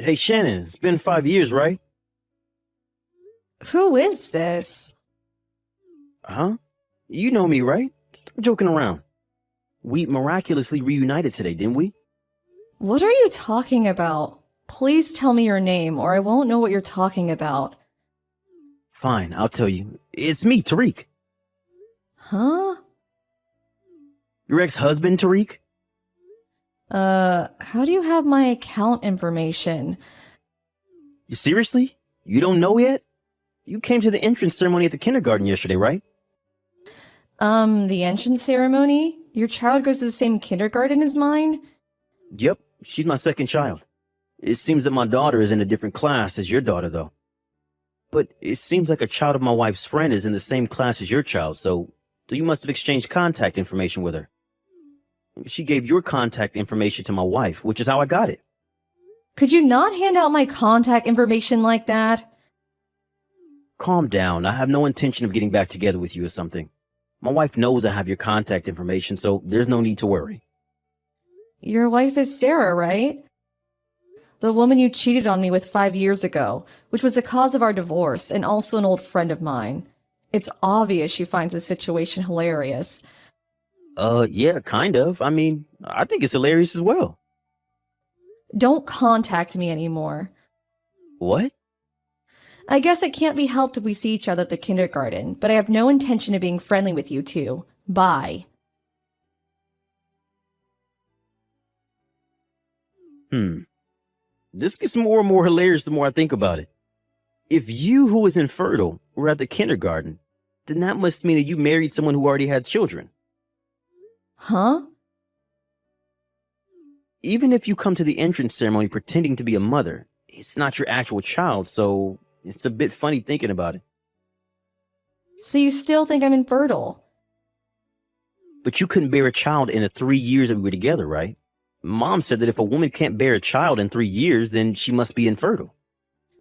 Hey Shannon, it's been 5 years, right? Who is this? Huh? You know me, right? Stop joking around. We miraculously reunited today, didn't we? What are you talking about? Please tell me your name or I won't know what you're talking about. Fine, I'll tell you. It's me, Tariq. Huh? Your ex-husband, Tariq? How do you have my account information? You seriously? You don't know yet? You came to the entrance ceremony at the kindergarten yesterday, right? The entrance ceremony? Your child goes to the same kindergarten as mine? Yep, she's my second child. It seems that my daughter is in a different class as your daughter, though. But it seems like a child of my wife's friend is in the same class as your child, so you must have exchanged contact information with her. She gave your contact information to my wife, which is how I got it. Could you not hand out my contact information like that? Calm down. I have no intention of getting back together with you or something. My wife knows I have your contact information, so there's no need to worry. Your wife is Sarah, right? The woman you cheated on me with 5 years ago, which was the cause of our divorce and also an old friend of mine. It's obvious she finds the situation hilarious. Yeah, kind of. I mean, I think it's hilarious as well. Don't contact me anymore. What? I guess it can't be helped if we see each other at the kindergarten, but I have no intention of being friendly with you two. Bye. This gets more and more hilarious the more I think about it. If you, who is infertile, were at the kindergarten, then that must mean that you married someone who already had children. Huh? Even if you come to the entrance ceremony pretending to be a mother, it's not your actual child, so it's a bit funny thinking about it. So you still think I'm infertile? But you couldn't bear a child in the 3 years that we were together, right? Mom said that if a woman can't bear a child in 3 years, then she must be infertile.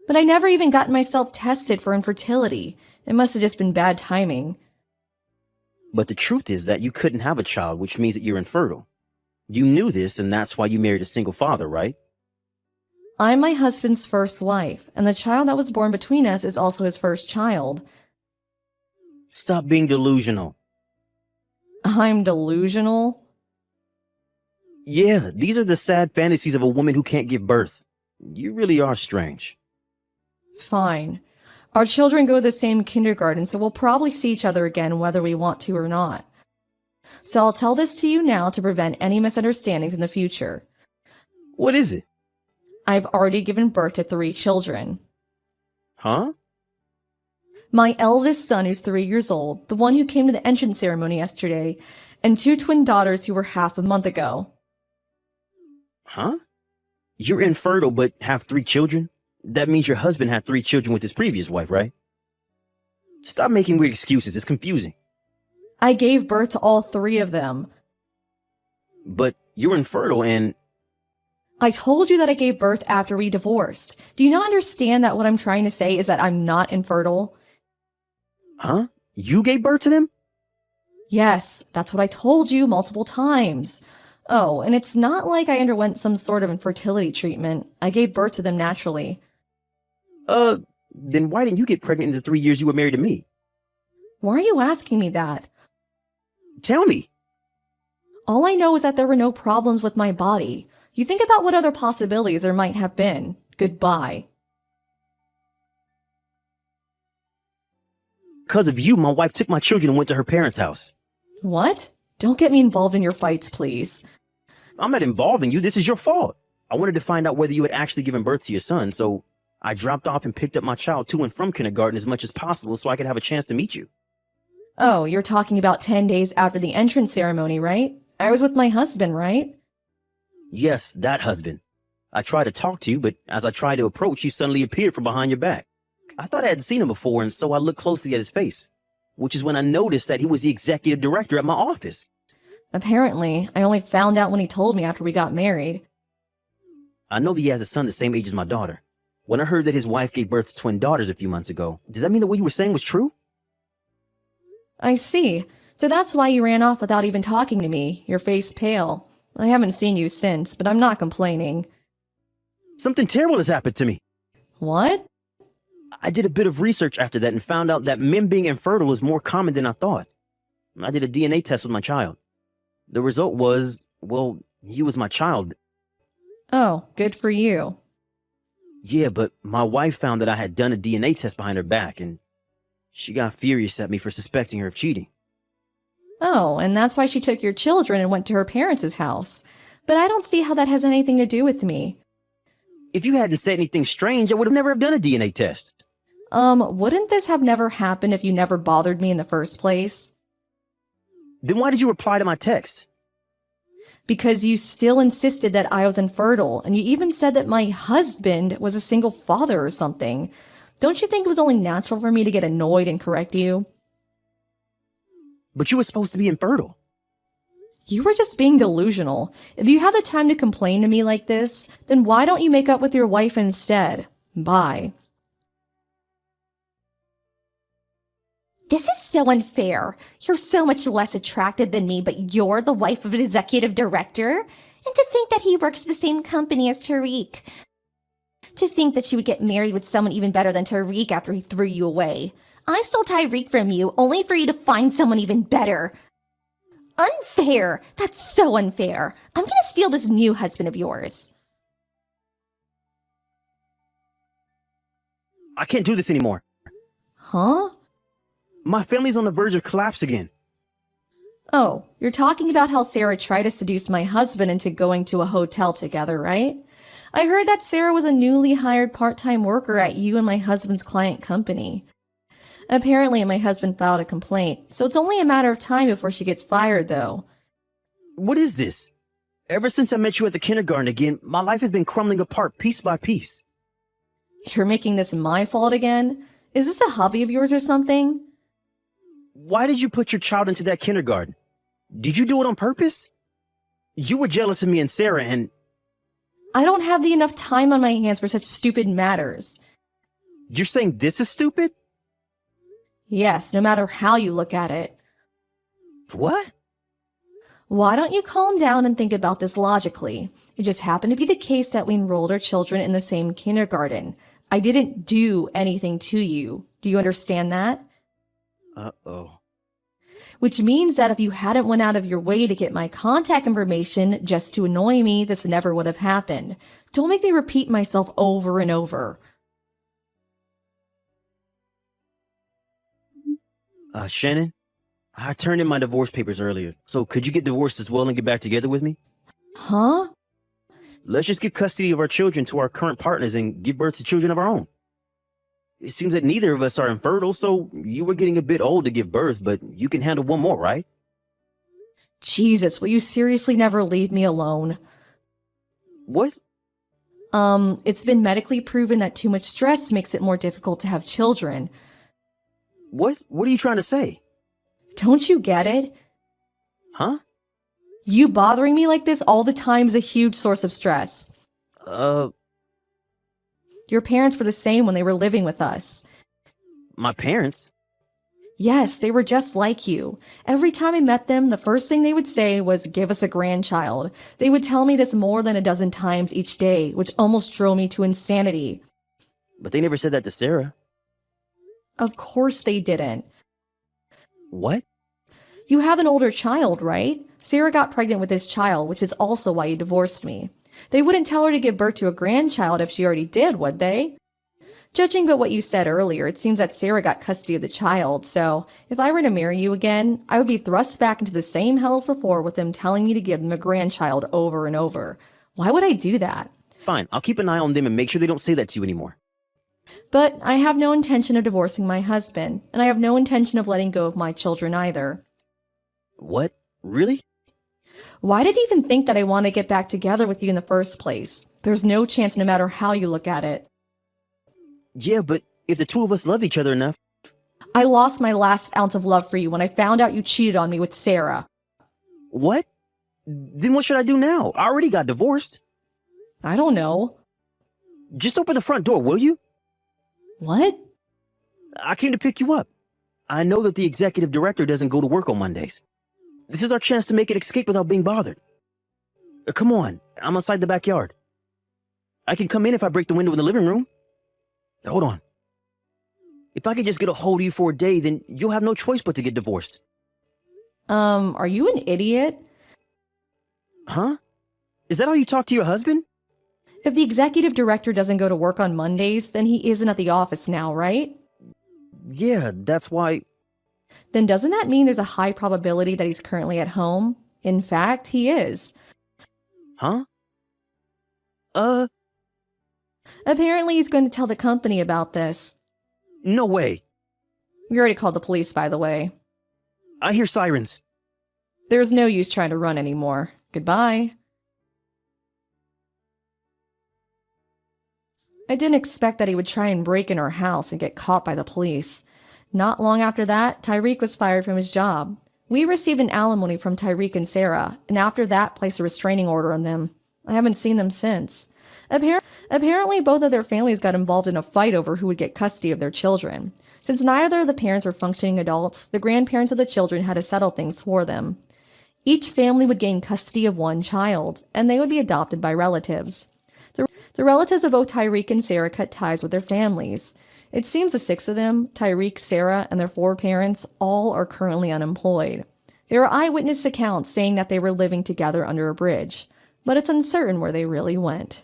But I never even gotten myself tested for infertility. It must have just been bad timing. But the truth is that you couldn't have a child, which means that you're infertile. You knew this, and that's why you married a single father, right? I'm my husband's first wife, and the child that was born between us is also his first child. Stop being delusional. I'm delusional? Yeah, these are the sad fantasies of a woman who can't give birth. You really are strange. Fine. Our children go to the same kindergarten, so we'll probably see each other again whether we want to or not. So I'll tell this to you now to prevent any misunderstandings in the future. What is it? I've already given birth to 3 children. Huh? My eldest son, who's 3 years old, the one who came to the entrance ceremony yesterday, and 2 twin daughters who were half a month ago. Huh? You're infertile but have 3 children? That means your husband had 3 children with his previous wife, right? Stop making weird excuses. It's confusing. I gave birth to all 3 of them. But you're infertile and... I told you that I gave birth after we divorced. Do you not understand that what I'm trying to say is that I'm not infertile? Huh? You gave birth to them? Yes, that's what I told you multiple times. Oh, and it's not like I underwent some sort of infertility treatment. I gave birth to them naturally. Then why didn't you get pregnant in the 3 years you were married to me? Why are you asking me that? Tell me. All I know is that there were no problems with my body. You think about what other possibilities there might have been. Goodbye. Because of you, my wife took my children and went to her parents' house. What? Don't get me involved in your fights, please. I'm not involving you. This is your fault. I wanted to find out whether you had actually given birth to your son, so I dropped off and picked up my child to and from kindergarten as much as possible so I could have a chance to meet you. Oh, you're talking about 10 days after the entrance ceremony, right? I was with my husband, right? Yes, that husband. I tried to talk to you, but as I tried to approach, he suddenly appeared from behind your back. I thought I hadn't seen him before, and so I looked closely at his face, which is when I noticed that he was the executive director at my office. Apparently, I only found out when he told me after we got married. I know that he has a son the same age as my daughter. When I heard that his wife gave birth to twin daughters a few months ago, does that mean that what you were saying was true? I see. So that's why you ran off without even talking to me, your face pale. I haven't seen you since, but I'm not complaining. Something terrible has happened to me. What? I did a bit of research after that and found out that men being infertile is more common than I thought. I did a DNA test with my child. The result was, well, he was my child. Oh, good for you. Yeah, but my wife found that I had done a DNA test behind her back, and she got furious at me for suspecting her of cheating. Oh, and that's why she took your children and went to her parents' house. But I don't see how that has anything to do with me. If you hadn't said anything strange, I would have never have done a DNA test. Wouldn't this have never happened if you never bothered me in the first place? Then why did you reply to my text? Because you still insisted that I was infertile, and you even said that my husband was a single father or something. Don't you think it was only natural for me to get annoyed and correct you? But you were supposed to be infertile. You were just being delusional. If you have the time to complain to me like this, then why don't you make up with your wife instead? Bye. This is so unfair. You're so much less attractive than me, but you're the wife of an executive director? And to think that he works at the same company as Tariq. To think that you would get married with someone even better than Tariq after he threw you away. I stole Tariq from you, only for you to find someone even better. Unfair! That's so unfair. I'm gonna steal this new husband of yours. I can't do this anymore. Huh? My family's on the verge of collapse again. Oh, you're talking about how Sarah tried to seduce my husband into going to a hotel together, right? I heard that Sarah was a newly hired part-time worker at you and my husband's client company. Apparently, my husband filed a complaint, so it's only a matter of time before she gets fired, though. What is this? Ever since I met you at the kindergarten again, my life has been crumbling apart piece by piece. You're making this my fault again? Is this a hobby of yours or something? Why did you put your child into that kindergarten? Did you do it on purpose? You were jealous of me and Sarah, and I don't have the enough time on my hands for such stupid matters. you're saying this is stupid? Yes, no matter how you look at it. What? Why don't you calm down and think about this logically? It just happened to be the case that we enrolled our children in the same kindergarten. I didn't do anything to you. Do you understand that? Uh-oh. Which means that if you hadn't went out of your way to get my contact information just to annoy me, this never would have happened. Don't make me repeat myself over and over. Shannon, I turned in my divorce papers earlier, so could you get divorced as well and get back together with me? Huh? Let's just give custody of our children to our current partners and give birth to children of our own. It seems that neither of us are infertile, so you were getting a bit old to give birth, but you can handle one more, right? Jesus, will you seriously never leave me alone? What? It's been medically proven that too much stress makes it more difficult to have children. What? What are you trying to say? Don't you get it? Huh? You bothering me like this all the time is a huge source of stress. Your parents were the same when they were living with us. My parents? Yes, they were just like you. Every time I met them, the first thing they would say was, "Give us a grandchild." They would tell me this more than a dozen times each day, which almost drove me to insanity. But they never said that to Sarah. Of course they didn't. What? You have an older child, right? Sarah got pregnant with this child, which is also why you divorced me. They wouldn't tell her to give birth to a grandchild if she already did, would they? Judging by what you said earlier, it seems that Sarah got custody of the child, so if I were to marry you again, I would be thrust back into the same hell as before with them telling me to give them a grandchild over and over. Why would I do that? Fine, I'll keep an eye on them and make sure they don't say that to you anymore. But I have no intention of divorcing my husband, and I have no intention of letting go of my children either. What? Really? Why did you even think that I want to get back together with you in the first place? There's no chance no matter how you look at it. Yeah, but if the two of us loved each other enough... I lost my last ounce of love for you when I found out you cheated on me with Sarah. What? Then what should I do now? I already got divorced. I don't know. Just open the front door, will you? What? I came to pick you up. I know that the executive director doesn't go to work on Mondays. This is our chance to make an escape without being bothered. Come on, I'm outside the backyard. I can come in if I break the window in the living room. Hold on. If I could just get a hold of you for a day, then you'll have no choice but to get divorced. Are you an idiot? Huh? Is that how you talk to your husband? If the executive director doesn't go to work on Mondays, then he isn't at the office now, right? Yeah, that's why. Then doesn't that mean there's a high probability that he's currently at home? In fact, he is. Huh? Apparently, he's going to tell the company about this. No way. We already called the police, by the way. I hear sirens. There's no use trying to run anymore. Goodbye. I didn't expect that he would try and break in our house and get caught by the police. Not long after that, Tyreek was fired from his job. We received an alimony from Tyreek and Sarah, and after that placed a restraining order on them. I haven't seen them since. Apparently, both of their families got involved in a fight over who would get custody of their children. Since neither of the parents were functioning adults, the grandparents of the children had to settle things for them. Each family would gain custody of one child, and they would be adopted by relatives. The relatives of both Tyreek and Sarah cut ties with their families. It seems the 6 of them, Tyreek, Sarah, and their 4 parents, all are currently unemployed. There are eyewitness accounts saying that they were living together under a bridge, but it's uncertain where they really went.